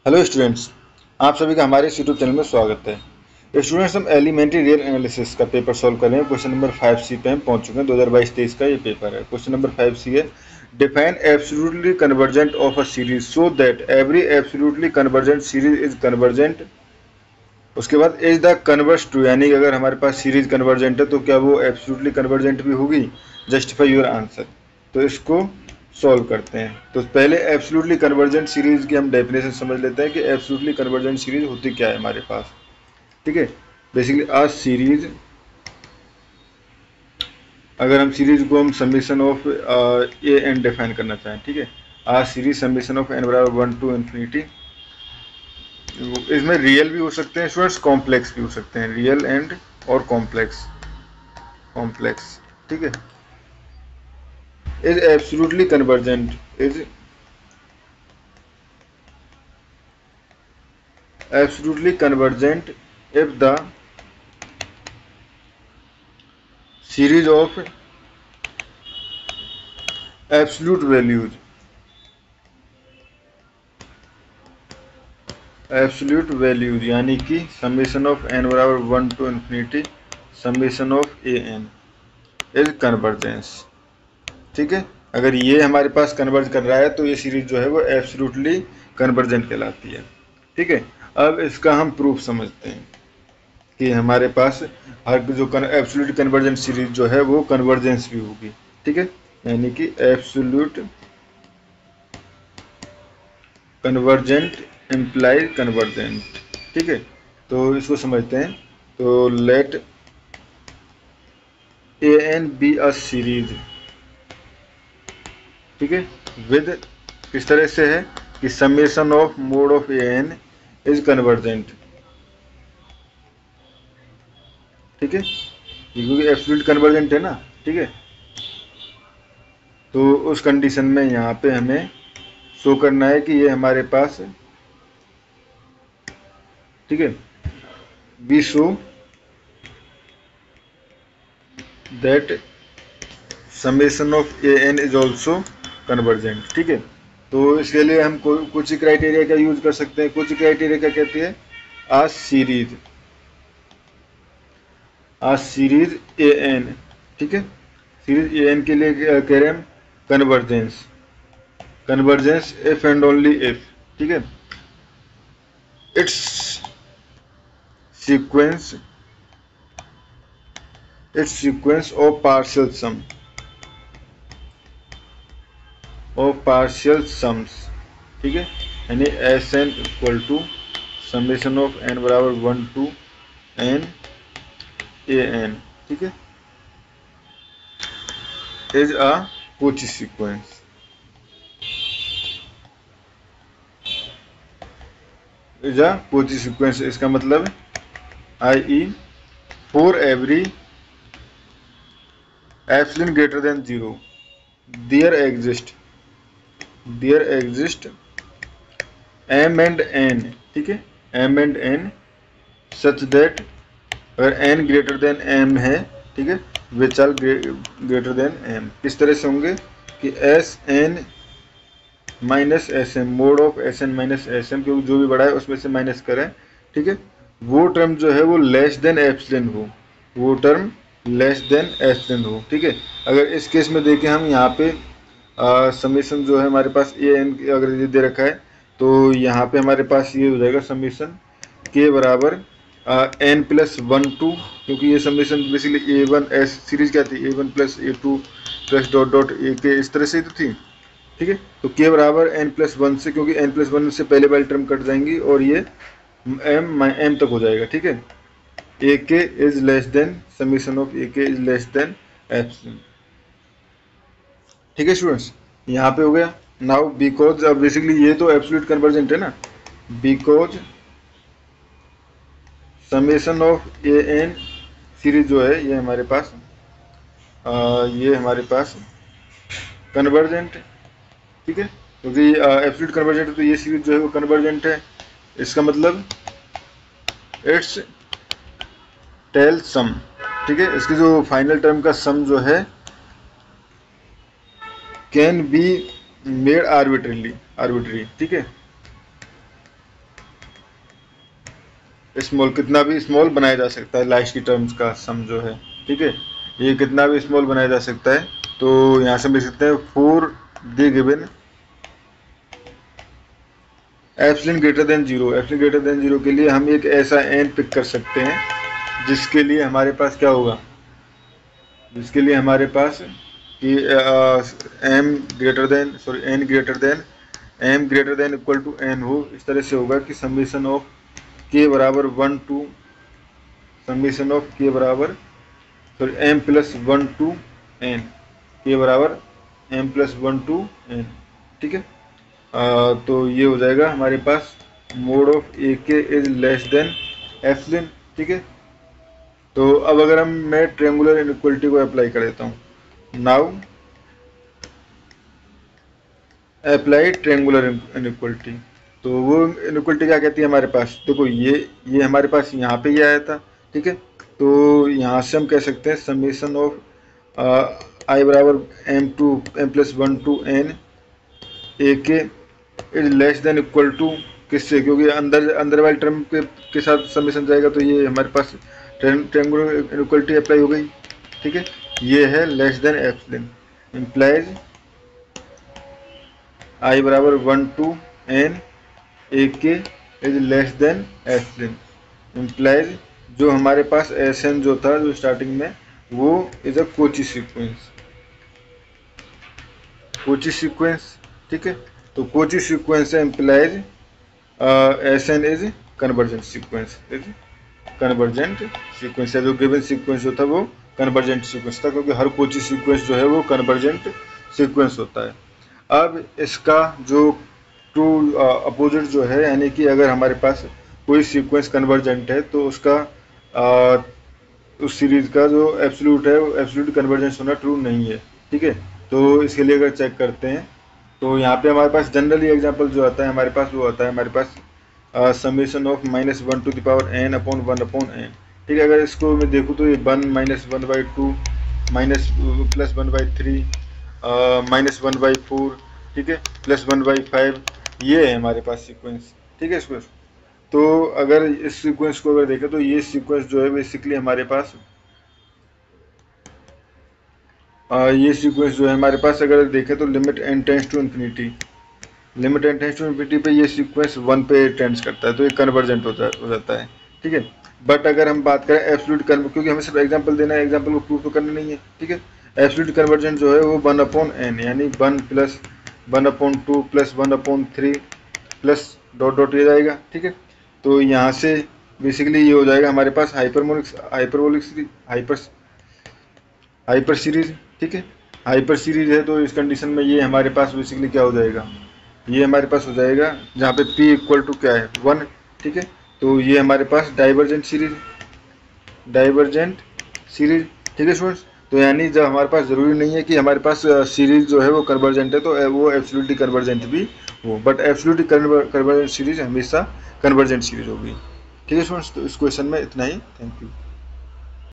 Hello students, आप सभी का हमारे इस यूट्यूब चैनल में स्वागत है। स्टूडेंट्स, हम एलिमेंट्री रियल एनालिसिस का पेपर सॉल्व कर रहे हैं। क्वेश्चन नंबर 5C पे हम पहुंच चुके हैं। 2022-23 का ये पेपर है। क्वेश्चन नंबर 5C है, define absolutely convergent of a series so that every absolutely convergent series is convergent. उसके बाद इज द कन्वर्स ट्रू, यानी कि अगर हमारे पास सीरीज कन्वर्जेंट है तो क्या वो एब्सोल्युटली कन्वर्जेंट भी होगी। Justify your answer. तो इसको सॉल्व करते हैं। तो पहले एब्सोल्युटली कन्वर्जेंट सीरीज की हम डेफिनेशन समझ लेते हैं कि एब्सोल्युटली कन्वर्जेंट सीरीज होती क्या है हमारे पास। ठीक है, बेसिकली आ सीरीज, अगर हम सीरीज को हम summation of a n define करना चाहें, ठीक है, आ सीरीज समीशन ऑफ एन बराबर 1 to इन्फिनिटी। इसमें रियल भी हो सकते हैं स्टूडेंट्स, कॉम्प्लेक्स भी हो सकते हैं, रियल एंड और कॉम्प्लेक्स। ठीक है, is absolutely convergent, is absolutely convergent if the series of absolute values यानी कि समेशन ऑफ n बराबर 1 to infinity summation of a n is convergence. ठीक है, अगर ये हमारे पास कन्वर्ज कर रहा है तो ये सीरीज जो है वो एब्सोल्युटली कन्वर्जेंट कहलाती है। ठीक है, अब इसका हम प्रूफ समझते हैं कि हमारे पास हर जो एब्सोल्यूट कन्वर्जेंट सीरीज जो है वो कन्वर्जेंस भी होगी। ठीक है, यानी कि एब्सोल्यूट कन्वर्जेंट इम्प्लाइड कन्वर्जेंट। ठीक है, तो इसको समझते हैं। तो let a n be a series, ठीक है, विद किस तरह से है कि summation of mod of a n is convergent. ठीक है, क्योंकि एब्सोल्यूट कन्वर्जेंट है ना। ठीक है, तो उस कंडीशन में यहाँ पे हमें शो करना है कि ये हमारे पास, ठीक है, be show that summation of a n is also convergent. ठीक है, तो इसके लिए हम कुछ क्राइटेरिया का यूज कर सकते हैं। कुछ क्राइटेरिया क्या कहती है, आ सीरीज ए एन। ठीक है, सीरीज ए एन के लिए कह रहे हैं हम convergence if and only if. ठीक है, it's sequence of partial sums. ठीक है, यानी s n equal to summation of n बराबर 1 to एन ए एन। ठीक है, is a Cauchy sequence. Is a Cauchy sequence, इसका मतलब i.e. for every epsilon greater than 0 there exist m and n। ठीक है, m and n such that अगर n greater than m है, ठीक है, which are greater than m। किस तरह से होंगे कि s n minus s m, mod of s n minus s m, क्योंकि जो भी बड़ा है उसमें से माइनस करें। ठीक है, वो टर्म जो है वो लेस देन एप्सिलॉन हो, वो टर्म लेस देन एप्सिलॉन हो। ठीक है, अगर इस केस में देखें हम यहाँ पे समीशन जो है हमारे पास ए एन अगर ये दे रखा है तो यहाँ पे हमारे पास ये हो जाएगा समीशन के बराबर एन प्लस 1 2, क्योंकि ये summation basically A one S series क्या थी, A one plus A two plus dot dot A K, इस तरह से तो थी। ठीक है, तो के बराबर एन प्लस 1 से, क्योंकि एन प्लस 1 से पहले वाली टर्म कट जाएंगी और ये एम तक हो जाएगा। ठीक है, A K is less than summation of A K is less then epsilon. ठीक है स्टूडेंट्स, यहाँ पे हो गया। नाउ बिकॉज, अब बेसिकली ये तो एब्सोल्यूट कन्वर्जेंट है ना, because summation of a n series जो है ये हमारे पास कन्वर्जेंट है। ठीक है, क्योंकि एब्सोल्यूट कन्वर्जेंट है तो ये सीरीज जो है वो कन्वर्जेंट है। इसका मतलब इट्स टेल सम। ठीक है, इसकी जो फाइनल टर्म का सम जो है कैन बी मेड आर्बिट्री। ठीक है, स्मॉल, कितना भी स्मॉल बनाया जा सकता है, लास्ट की टर्म्स का सम जो है, ठीक है, ये कितना भी स्मॉल बनाया जा सकता है। तो यहाँ से हम लिख सकते हैं for the given epsilon greater than zero, epsilon greater than zero के लिए हम एक ऐसा एन पिक कर सकते हैं जिसके लिए हमारे पास क्या होगा, जिसके लिए हमारे पास कि m greater than n greater than m greater than equal to n हो। इस तरह से होगा कि समीशन ऑफ के बराबर 1 टू समीशन ऑफ के बराबर एम प्लस 1 टू एन, के बराबर एम प्लस 1 टू एन, ठीक है। तो ये हो जाएगा हमारे पास mode of A K is less then epsilon, ठीक है। तो अब अगर मैं ट्रायंगुलर इनइक्वालिटी को अप्लाई कर देता हूँ, नाउ अप्लाई ट्रायंगुलर इनइक्वालिटी, तो वो इनइक्वालिटी क्या कहती है हमारे पास, देखो ये हमारे पास यहाँ पे ही आया था, ठीक है। तो यहाँ से हम कह सकते हैं समीशन ऑफ आई बराबर M plus 1 to N A K is less than equal to किससे, क्योंकि अंदर वाले टर्म के साथ समीशन जाएगा, तो ये हमारे पास ट्रायंगुलर इनइक्वालिटी अप्लाई हो गई, ठीक है। ये है लेस देन एप्सिलॉन, इम्प्लाइज आई बराबर 1 to N A K is less then epsilon, implies जो हमारे पास एस एन जो था जो स्टार्टिंग में, वो is a Cauchy sequence, Cauchy sequence, ठीक है। तो कोची सीक्वेंस है implies s n is convergent sequence, is convergent sequence है। जो गिवन सीक्वेंस जो था वो कन्वर्जेंट सीक्वेंस था, क्योंकि हर कोची सीक्वेंस जो है वो कन्वर्जेंट सीक्वेंस होता है। अब इसका जो टू अपोजिट जो है, यानी कि अगर हमारे पास कोई सीक्वेंस कन्वर्जेंट है तो उसका उस सीरीज का जो एब्सोल्यूट है वो एब्सोल्यूट कन्वर्जेंस होना ट्रू नहीं है, ठीक है। तो इसके लिए अगर चेक करते हैं तो यहाँ पे हमारे पास जनरली एग्जांपल जो आता है हमारे पास, वो आता है हमारे पास summation of -1 to the power n upon 1 upon n, ठीक है। अगर इसको मैं देखूँ तो ये 1 -1/2 +1/3 -1/4, ठीक है, +1/5, ये है हमारे पास सीक्वेंस, ठीक है। इसको तो अगर इस सीक्वेंस को अगर देखें तो ये सीक्वेंस जो है बेसिकली हमारे पास ये सीक्वेंस जो है हमारे पास अगर देखें तो limit n tends to infinity, limit n tends to infinity पे ये सीक्वेंस 1 पे टेंड्स करता है, तो ये कन्वर्जेंट हो जाता है, ठीक है। बट अगर हम बात करें एब्सोल्यूट क्योंकि हमें सिर्फ एग्जांपल देना है, एग्जांपल को प्रूव तो करना नहीं है, ठीक है। एब्सोल्यूट कन्वर्जेंट जो है वो 1 अपॉन n, यानी 1 + 1/2 + 1/3 प्लस डॉट डॉट ये जाएगा, ठीक है। तो यहाँ से बेसिकली ये हो जाएगा हमारे पास हाइपर सीरीज, ठीक है। हाइपर सीरीज है तो इस कंडीशन में ये हमारे पास बेसिकली क्या हो जाएगा, ये हमारे पास हो जाएगा जहाँ पे p इक्वल टू क्या है 1, ठीक है। तो ये हमारे पास डाइवर्जेंट सीरीज, ठीक है स्टूडेंट्स। तो यानी जब हमारे पास ज़रूरी नहीं है कि हमारे पास सीरीज जो है वो कन्वर्जेंट है तो वो एब्सोल्युटली कन्वर्जेंट भी हो, बट एब्सोल्युटली कन्वर्जेंट सीरीज हमेशा कन्वर्जेंट सीरीज होगी, ठीक है स्टूडेंट्स। तो इस क्वेश्चन में इतना ही, थैंक यू।